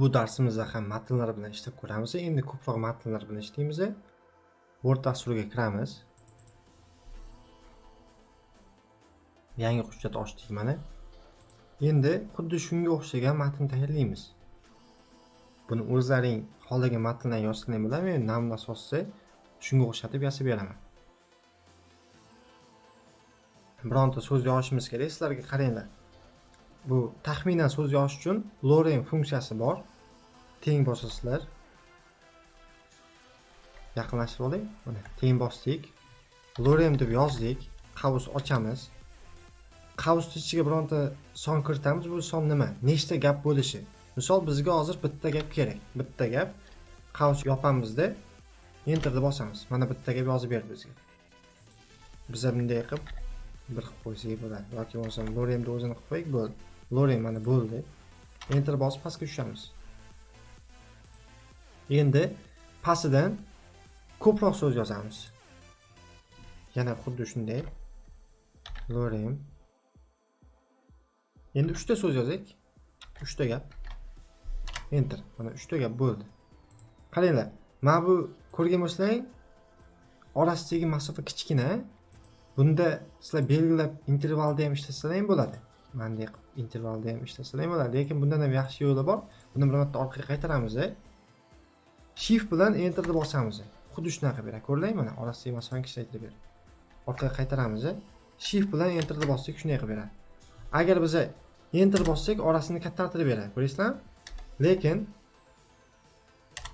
Bu darsimizda ham matnlar bilan ishlab ko'ramiz. Endi ko'proq matnlar bilan ishlaymiz. Word dasturiga kiramiz. Yangi hujjat ochdik mana. Endi xuddi shunga o'xshagan matn tayyorlaymiz. Buni o'zlaring xohlagan matndan yozsang bo'ladi. Men namuna asosida shunga o'xshatib yasab beraman. Bironta so'z yozishimiz kerak. Sizlarga qaranglar. Bu taxminan so'z yozish uchun lorem funksiyasi bor. Teng bosasizlar. Yaqinlashtirib oling. Mana teng bosdik. Lorem deb yozdik. Qavs ochamiz. Qavsning ichiga bironta son kiritamiz. Bu son nima? Nechta gap bo'lishi? Misol bizga hozir bitta gap kerak. Bitta gap. Qavs yopamizda enterni bosamiz. Mana bitta gap yozib berdi bizga. Biz bunday qilib bir qilib qo'ysak bo'ladi. Yoki bo'lmasa loremni o'zini qilib qo'yik bo'ldi. Lorem mana bo'ldi. Enter bosib pastga tushamiz. Endi pastidan ko'proq so'z yozamiz. Yana xuddi shunday. Lorem. Endi 3 ta so'z yozaylik. 3 ta gap. Enter. Mana 3 ta gap bo'ldi. Qaranglar. Mana bu ko'rgan bo'lsalaring, orasidagi masofa kichkina. Bunda sizlar belgilab intervalda ham ishlasalar ham bo'ladi. Mendek intervalda ham ishlasalar ham bo'ladi. Lekin bundan ham yaxshi yo'li bor. Buni bir marta orqaga qaytaramiz. Shift bilan enterni bosamiz. Xuddi shunaqa qilib beradi. Ko'rlaymi? Mana orasidagi masofani kichaytirib beradi. Orqaga qaytaramiz. Shift bilan enterni bossak shunday qilib beradi. Agar biz enter bossak orasini kattartirib beradi. Ko'raysizlarmi? Lekin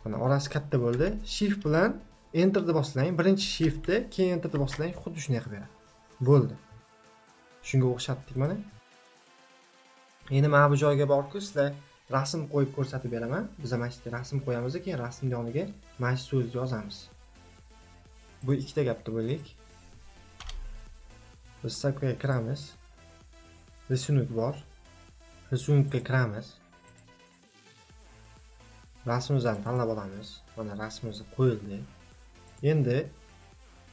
mana orasi katta bo'ldi. Shift bilan enterni boslang. Birinchi shiftni, keyin enterni boslang, xuddi shunday qilib beradi. Bo'ldi. Shunga o'xshatdik mana. Endi mana bu joyga borib, sizlar rasm qo'yib ko'rsatib beraman. Biz mana shu rasm qo'yamiz, keyin rasmning yoniga mana shu so'zni yozamiz. Bu ikkita gapni bo'laylik. Biz saytga kiramiz. Risunok bor. Risunokga kiramiz. Rasmimizni tanlab olamiz. Mana rasmimiz qo'yildi. Endi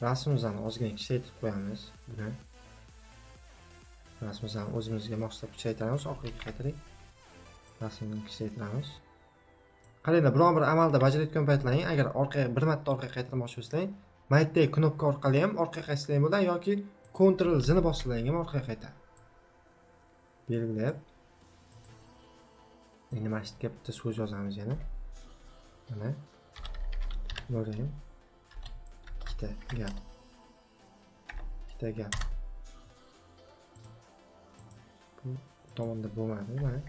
rasmimizni ozgina kichaytirib qo'yamiz. Buni rasmimizni o'zimizga moslab kichaytiramiz. Orqaga qaytaring. Rasmni kichaytiramiz. Qaranglar, biron bir amalda bajarayotgan paytlaring, agar orqaga bir marta orqaga qaytarmoqchi bo'lsang, maytdagi knopka orqali ham orqaga qaytsang bo'ladi yoki Ctrl Z ni bossalaring ham orqaga qaytadi. Belgilab. Endi mana shu yerga bitta so'z yozamiz yana. Mana lorem ikkita gap. Ikkita gap. Bu tomonda bo'lmadi, mana.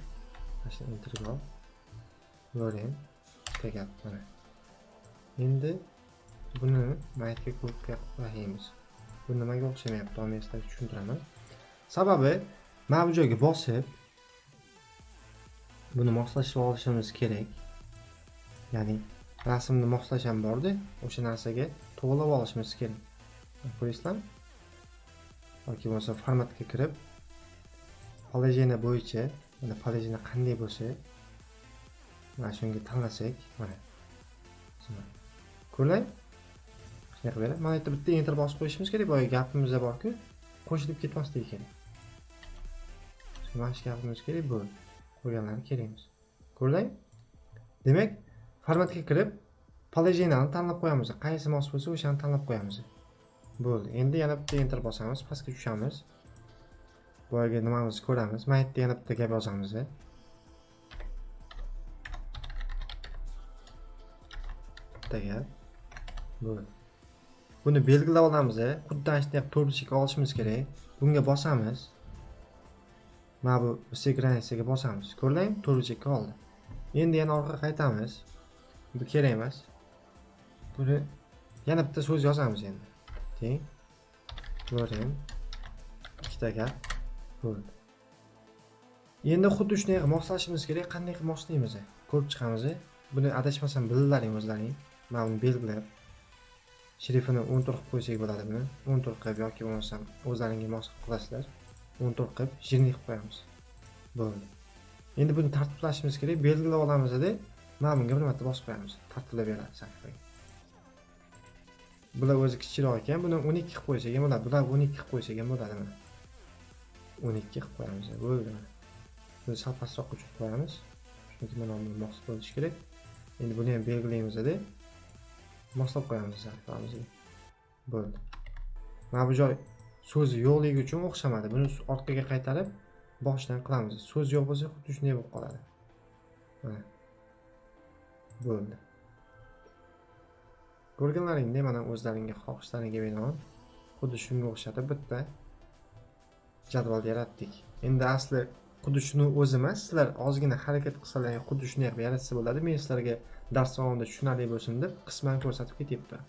Mana enter bor. Lorem ikkita gap mana. Endi buni maytga ko'pga qo'yamiz. Bu nimaga o'xshamayapti? Men sizlarga tushuntiraman. Sababi mana bu joyga bosib buni moslashib olishimiz kerak. Ya'ni rasmni moslash ham bordi. O'sha narsaga to'g'rilab olishimiz kerak. Ko'raysizlarmi? Yoki bo'lmasa formatga kirib polojeniya bo'yicha, mana polojeniya qanday bo'lsa, mana shunga tanlasak, mana. Ko'rlang? Shunday qilib beradi. Mana yerda bitta enter bosib qo'yishimiz kerak. Boya gapimizda bor-ku, qo'shilib ketmasligi kerak. Mana shu gapimiz kerak bu. Qo'yganlarni kerakmiz. Ko'rlang? Demak, formatga kirib, polojeniyani tanlab qo'yamiz. Qaysi mos bo'lsa, o'shani tanlab qo'yamiz. Bo'ldi. Endi yana bitta enter bosamiz, pastga tushamiz. Boyaga nimamizni ko'ramiz. Mana yerda yana bitta gap yozamiz. Bitta gap. Bo'ldi. Buni belgilab olamiz. Xuddi shunday to'rtburchakka olishimiz kerak. Bunga bosamiz. Mana bu sekransiyaga bosamiz. Ko'rlang, to'rtburchakka oldi. Endi yana orqaga qaytamiz. Bu kerak emas. Buni yana bitta so'z yozamiz endi. Teng. Lorem ikkita gap. Bo'ldi. Endi xuddi shunday moslashimiz kerak. Qanday qilib moslaymiz? Ko'rib chiqamiz. Buni adashmasam billaring o'zlaring. Mana buni belgilab shriftini 14 qilib qo'ysak bo'ladi buni. 14 qilib yoki bo'lmasam o'zlaringizga mos qilasizlar. 14 qilib jирный qilib qo'yamiz. Bo'ldi. Endi buni tartiblashimiz kerak. Belgilab olamiz-da, mana bunga bir marta bosib qo'yamiz. Tartiblab beradi sahifaga. Bular o'zi kichikroq ekan. Buni 12 qilib qo'ysak ham bo'ladi. Bular 12 qilib qo'ysak ham bo'ladi mana. 12 qilib qo'yamiz. Bo'ldi. Buni sal pastroqqa tushirib qo'yamiz. chunki mana buni moslab qo'yish kerak. Endi buni ham belgilaymiz edi. Moslab qo'yamiz sayfamizga. Bo'ldi. Mana bu joy so'z yo'qligi uchun o'xshamadi. Buni orqaga qaytarib boshdan qilamiz. So'z yo'q bo'lsa xuddi shunday bo'lib qoladi. Mana. Bo'ldi. Ko'rganlaringdek mana o'zlaringga xohishlaringga binoan xuddi shunga o'xshatib bitta jadval yaratdik. Endi asli xuddi shuni o'zi emas, sizlar ozgina harakat qilsalaring xuddi shunday qilib yaratsa bo'ladi. Men sizlarga dars davomida tushunarli bo'lsin deb qisman ko'rsatib ketyapman.